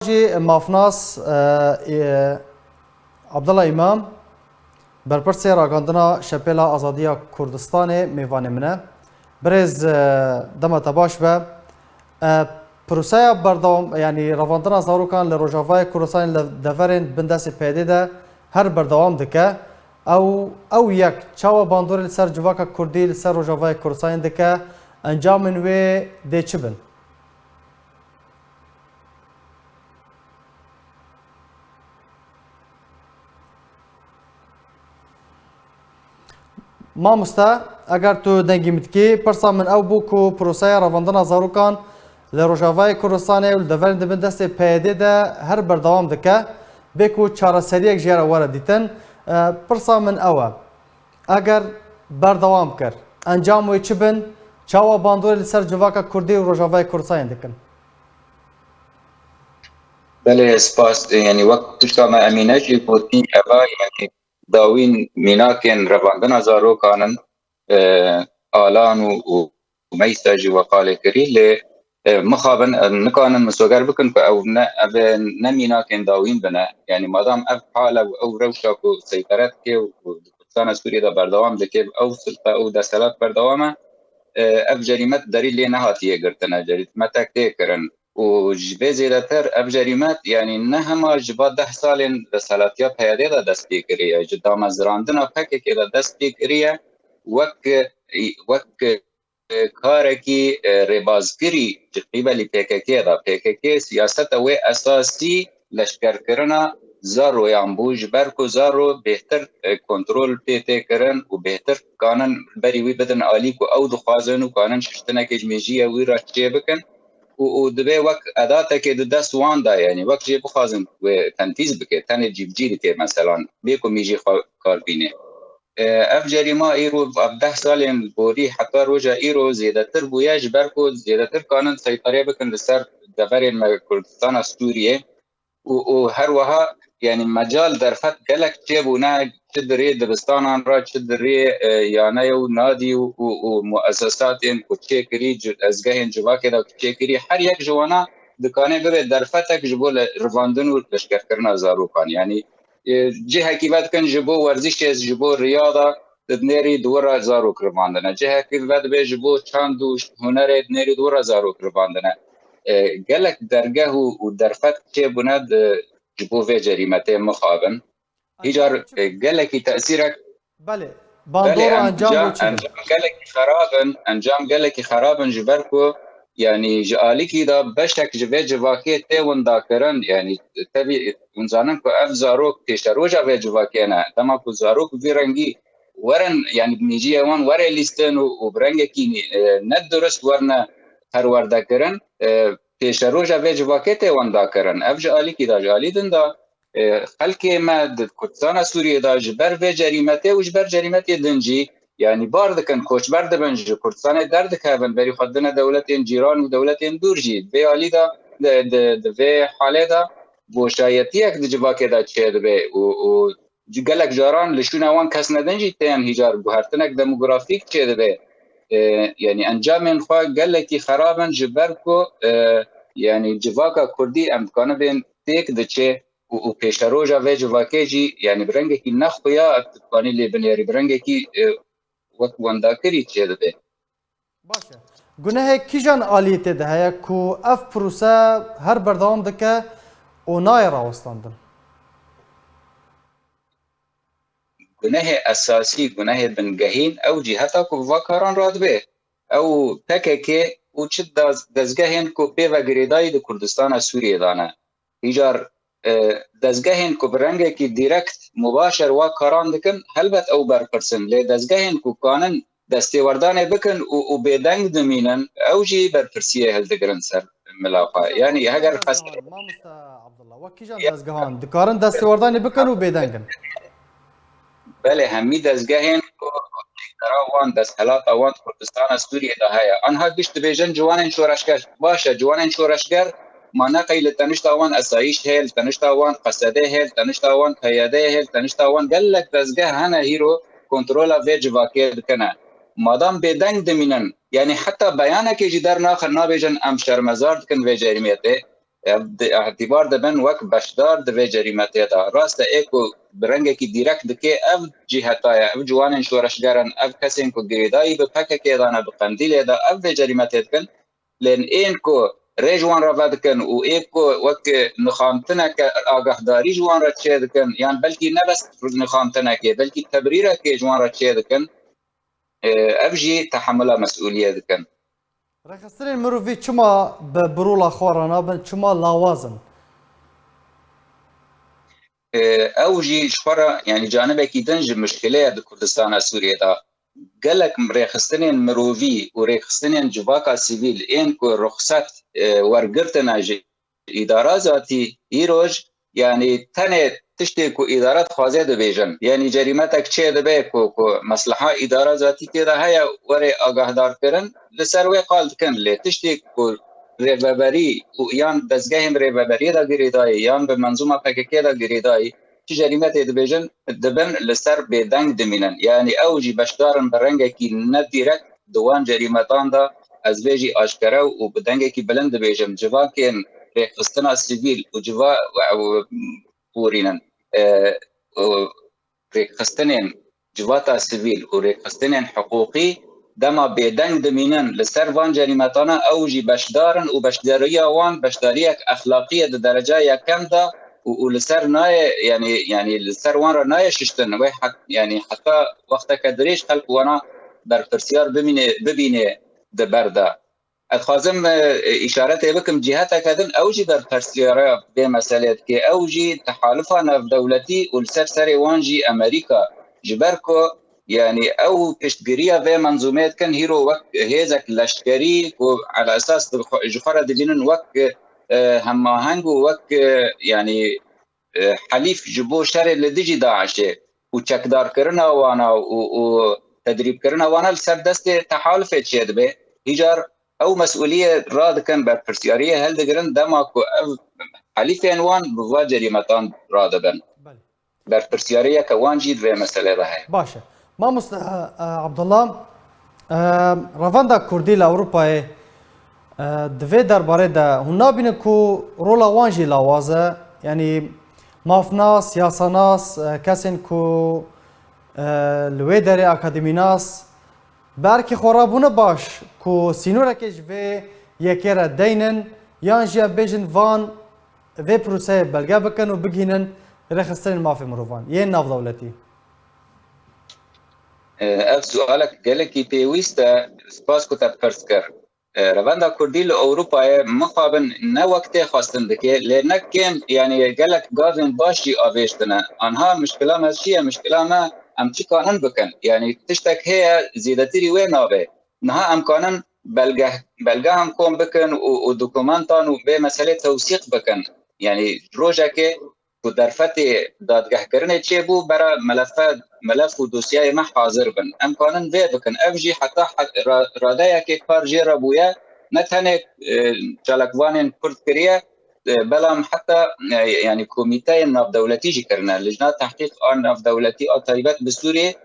جی مافناس عبدالله امام برپرسی راگاندنا شپیلا آزادیا کردستان میوان منه برز دم تباش به پروسه بردام یعنی رواندنا زاروکان لروجاوای کردستان دفرین بندس پیده ده هر بردوام دکه او یک چاوا باندور سر جواکا کردی سر روجاوای کردستان دکه انجام وی ده چه بن مامۆستا ئەگەر تۆ دەنگی متکی پرسا من ئەو بوو و پرۆسەیە ڕەڤاندنا زاروکان لە ڕۆژاوای کوردستانê û devên dibin destê PYD de her berdewam dike bê ku çareseriyek ji were dîtin pirsa min ew e eger berdewam kir encam wê çi bin çawa bandorê li ser civaka Kurdî û Rojavayê Kurdistanê dikin بله سپاس یعنی وقت تشتا ما امینه جی گوتی اوا یعنی داوین میناکن رواندن هزارو کانن آلان و میسا جی وقاله کری لی مخابن نکانن مسوگر بکن که او نه میناکن داوین بنا یعنی مادام اف حاله و او روشا کو سیطرت که و کردستان سوریه دا بردوام دکه او سلطه او دستلات بردوامه اف جریمت داری لی نهاتیه گرتنه جریمت تکتیه کرن و جبه زیادتر اف جریمت یعنی نه همه جبا 10 سال رسالتیا پیاده دا دست بیکریه جدا مزراندنا پکه که دا دست بیکریه وک کارکی ربازگری قبل پیککی دا پیککی سیاست و اساسی لشکر کرنا زارو یانبوج برکو زارو بهتر کنترل پیته کرن و بهتر کانن بری وی بدن عالی کو او دخوازن و کانن ششتنه کجمیجیه وی را چه بکن و دبی وقت اداته که دست وان دا یعنی وقت جی بخوازن و تنفیذ بکه تن جیبجی که مثلا بیکو میجی کار بینه اف جریمه ایرو 10 سال بوری حتی روجا ایرو زیادتر بویاج برکو زیادتر کانن سیطره بکن لسر دفر کردستان سوریه و هر وها یعنی مجال در فت گلک چه بونه چه دری دبستانان را چه دری یانه و نادی و مؤسسات این کوچه کری ازگاه جواکه دا کوچه کری هر یک جوانا دکانه ببه در فتک جبول رواندن و لشکر کرنا زاروکان یعنی جه حکیبت کن جبو ورزش از جبو ریاضه دنیری دورا زاروک رواندنه جه حکیبت به جبو چاند و هنر دنیری دورا زاروک رواندنه گلک درگه و درفت که بوند جبو و جریمت مخابن ایجار گلکی تأثیرک بله باندور انجام گلکی خرابن جبرکو یعنی جالی کی دا بشک جبه جواکی ته وندا کرن یعنی تبی انسانن کو اف زاروک تشروجا و جواکی نه تما کو زاروک ویرنگی ورن یعنی میجی وان ور لیستن و برنگ کی نه درست ورنه پرورده کرن پیش روزا ویج واکت وندا کرن اف جالی کی دا جالی دندا خلک ما د کردستان سوریه دا جبر و جریمت و جبر جریمت دنجی یعنی بارد کن کوچ برد بنج کردستان درد کابن بری خدنا دولت جیران و دولت دورجی به علی دا د و حاله دا بوشایتی یک د جواکه دا چه به و گلک جاران لشون وان کس ندنجی تن هجار بوهرتنک دموگرافیک چه به یعنی انجام خو گلکی خرابن جبر کو یعنی جواکا کردی امکانه بین تک دچه و پیش روزا و جواکه جی یعنی برنگ کی نخویا اتقانی لی بنیاری برنگ کی وقت وندا کری چه ده باشه گناه کیجان آلیت ده هیا کو اف پروسه هر بردوام دکه اونای راوستاندن گناه اساسی گناه بنگهین او جهتا کو وکاران راد به او تکه او چه دزگهین کو به و گریدای د کردستان سوریه دانه ایجار دزگهین کو برنگه کی دایرکت مباشر و کاران دکن هلبت او بر پرسن له دزگهین کو کانن دستی وردانه بکن او بدنگ دمینن او جی بر پرسیه هل دگرن سر ملاقه یعنی اگر قصد ما مستا عبدالله وکیجان دزگهان دکارن دستی وردانه بکن و بدنگن بله همی دزگهین کو وان دست حالات وان کردستان سوریه ده هيا انها گشت بیژن جوانن شورشگر باشه جوانن شورشگر مانا قیل تنشتاوان اسایش هل تنشتاوان قصده هل تنشتاوان پیاده هل تنشتاوان گلک دزگه هنه هیرو کنترل ویج واکر کنه مادام بدنگ دمینن یعنی حتی بیانه که جدر ناخر نابیجن ام شرمزارد کن و جریمیته اعتبار دبن وک بشدار دوی جریمت دا راست ایکو برنگه کی دیرک دکه اف جهتای اف جوان شورشگرن اف کسین کو گریدایی به پکه که دانه بقندیل دا اف جریمت کن لن این کو رجوان را ودکن و ایکو وک نخامتنه که آگهداری جوان را چه دکن یعنی بلکی نه بس نخامتنه که بلکی تبریره که جوان را چه دکن اف جی تحمل مسئولیت دکن رخصتن مروفی چما برولا خورانا بن چما لاوازن او جی شفرة يعني جانبك دنج مشكلة كردستان سوريا دا قالك ريخستنين مروفي وريخستنين جواكا سيفيل إنكو رخصت ورقرتنا إدارة ذاتي إيروج يعني تاني تشتكو إدارات خوازي دو بيجن يعني جريمتك چه دبه كو مصلحة إدارة ذاتي تيدا هيا وري آگاهدار کرن لسروي قال كن لي تشتكو ریوبری و یان دزگاه ریوبری دا گریدای یان به منظومه پککی دا گریدای چه جریمت دبیجن دبن لسر بدنگ دمینن یعنی اوجی بشدارن برنگه کی نه دیرک دوان جریمتان دا از بیجی آشکره و بدنگه کی بلند دبیجن جوا کن ریخستنا سیویل و جوا پورینن ریخستنین جواتا سیویل و ریخستنین حقوقی دما بدنگ دمینن لسر وان جریمتانا اوجی بشدارن و بشداری وان بشداریک اخلاقیه درجه یکم دا و لسر نای يعني لسر وان را نای ششتن و يعني حتی وقتا کدریش خلق وانا در پرسیار ببینه دبردا اتخازم اشارت بكم جهات كذن اوجي در پرسیار به مسئله که اوجی تحالفا نف دولتی و لسر سر وانجی امریکا جبركو يعني او تشتغريها في منظومات كان هيرو وك هيزك لشكري وعلى اساس جفرة دجنن وك هماهنگو وك يعني حليف جبو شر لدجي داعش وچكدار کرنا وانا وتدريب کرنا وانا لسر دست تحالف تشد به هجار او مسؤوليه راد كان برسياريه هل دگرن دماكو حليف انوان بوا جريمتان رادبن برسياريه كوانجي في مساله ده باشه ما عبد الله رافاندا كردي لاوروبا دوی درباره ده هننا بینه کو رولا وانجی لاوازه یعنی مافناس یاساناس کسین کو لوی داره اکادمیناس برکی خورابونه باش کو سینوره کش و یکیره دینن یانجیا بیجن وان و پروسه بلگه بکن و بگینن رخصتن مافی مروفان یه ناف دولتی اف سؤالك قالك بيويستا سباس كتاب فرسكر رواندا كردي لأوروبا مخابن نا وقت خواستن دكي لأنك كان يعني قالك قاضن باشي آفيشتنا انها مشكلة ما شيء مشكلة ما ام چي قانون بكن يعني تشتك هي زيادتي وين نابه نها ام قانون بلغه هم كون بكن ودوكومنتان وبمسألة توثيق بكن يعني روجك و درفت دادگاه کرنه چه بو برای ملف و دوسیه ما حاضر بن امکانن وی بکن افجی حتی راده یک کار جیره بویا نه تنه چالکوان کرد کریه بلام حتی يعني کمیته ناف دولتی جی کرنه لجنه تحقیق آن ناف دولتی آتایبت بسوری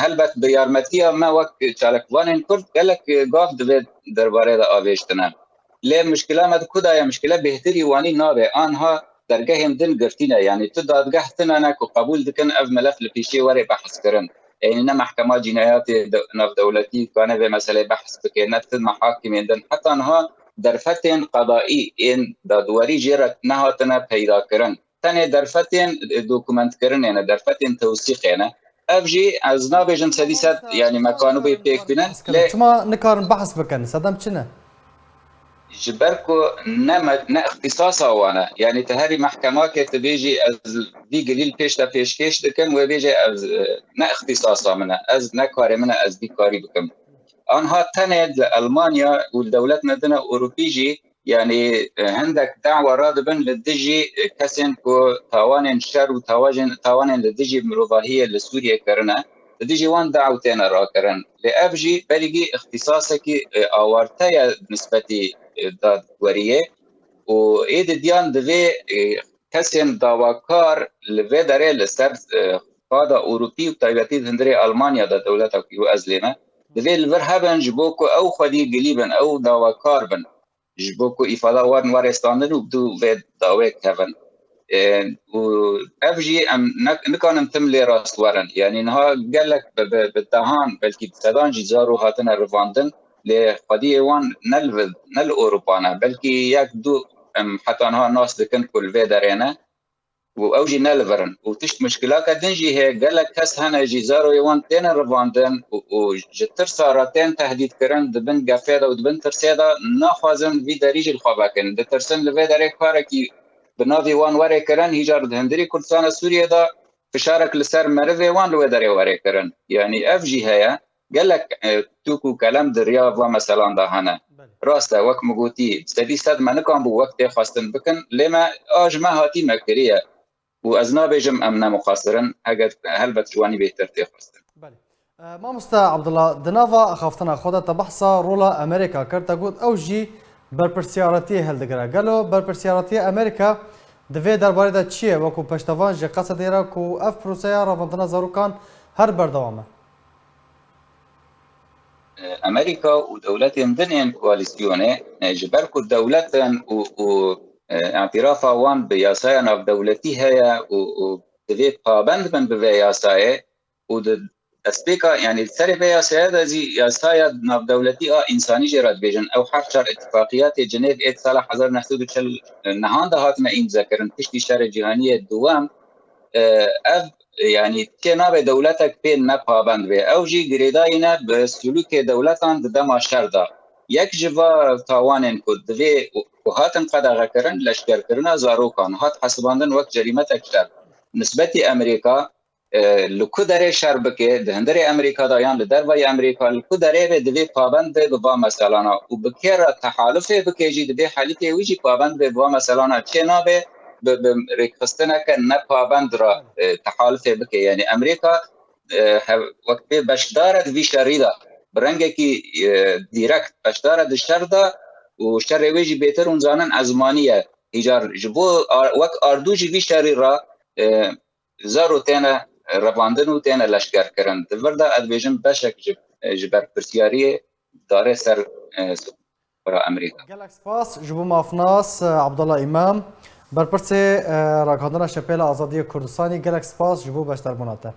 هلبت بیارمتی ما وقت چالکوان کرد گلک گاف دوید درباره دا آویشتنه لی مشکله مد کدای مشکله بهتری وانی نابه آنها درگاه دن گرتینه یعنی تو دادگاه تنانه که قبول دکن اف ملف لپیشی وری بحث کرن یعنی نه محکمه جنایات ناف دولتی کانه به مسئله بحث بکن نه تن محاکم دن حتی انها در فتن قضایی این دادواری جیرت نهاتنه پیدا کرن تنه در فتن دوکومنت کرن یعنی در فتن توثیق یعنی افجی از نابجن سدیست یعنی مکانو به پیک بینن شما نکارن بحث بکن صدام چنه جبركو نه اختصاصا وانا يعني تهري محكمة كتبيجي از دي قليل پیش تا پیش كيش دكم وبيجي از نه اختصاصا منها از نه كاري منها از دي كاري بكم انها تند لألمانيا والدولات ندنا اوروبيجي يعني عندك دعوة رادبا للدجي كسن كو تاوان شر وتاوان للدجي مروفاهية لسوريا كرنا لدجي وان دعوتين راكرن لأبجي بريجي اختصاصك آوارتايا نسبتي دادوریه و اید دیان دوی کسیم داواکار لوی داره لسر قادا اوروپی و تایبتی هندری آلمانیا دا دولتا کیو ازلیمه دوی لور هبن جبوکو او خودی گلیبن او داواکار بن جبوكو إفادة وارن وارستاندن وبدو في داويك هفن وأفجي أم نكون تملي راس ورن يعني نها قال لك بالدهان بلكي بسدان جزارو هاتنا رفاندن لقضية وان نل أوروبانا بلكي يكدو حتى نها ناس لكن كل في دارينا واوجي نلفرن وتشت مشكلة كدنجي هي قال لك كاس هنا جزارو يوان تين رفاندن وجتر سارتين تهديد كرن دبن قفيدة ودبن ترسيدة ناخوازن في داريج الخواباكن دترسن لفي داري كاركي بنافي وان وري كرن هيجار هندري كردستان سوريا دا فشارك لسر مرفي وان لو داري وري كرن يعني افجي هيا قال لك توكو كلام درياض مثلا دا هنا راستا وك مقوتي سدي سد ما نكون بو وقت خاصن بكن لما ما هاتي مكريه وازنا بيجم امنا مقاصرا هل بتجواني بيتر تخاصن بله ما مستا عبد الله دنافا خافتنا خدا تبحثا رولا امريكا كرتا قد اوجي برپرسیارتی هل دگرا گلو برپرسیارتی امریکا دوی درباره دا چیه وکو پشتوان جه قصد ایرا کو اف پروسیا راوندنا زاروکان هر بردوامه امريكا ودولات ضمن كواليسيون جبركو الدولات و اعترافها وان بياسايا دولتي هي ودفيت بابند من بياسايا ود اسبيكا يعني السري بياسايا ذا زي ياسايا دولتي انساني جرات بيجن او حشر اتفاقيات جنيف ات صالح 1900 نهان هات ما ان ذكرن تشتي شر جهانيه الدوام اف يعني كنا دولتك بين نبها بند به او جي غريداينا بسلوك دولتان دما شردا یک جوا تاوانن کد دوی وهاتن قد غکرن لشکر کرنا زاروکان هات حسباندن وقت جریمت اکتر نسبتی امریکا لکودره شربکه دهندره امریکا دایان لدروی امریکا لکودره به دوی پابند به با مثلا و بکر تحالف بکیجی دوی حالیتی ویجی پابند به با مثلا چنا به بريكستنا كان نبا بندرا تحالف بك يعني امريكا وقت بشدارة في شريدة برنجكي ديركت بشدارة الشردة وشر ويجي بيتر ونزانن ازمانية ايجار جبو وقت اردوجي في شريرة زارو تينا رفاندن و تينا لشكر كرن تفردا ادبيجن بشك جبر برسيارية داري سر برا امريكا گلک سپاس جبو مافناس عبد الله امام برپرس راکاندنا شپیل آزادی کردستانی گلک سپاس جبو بشتر بناته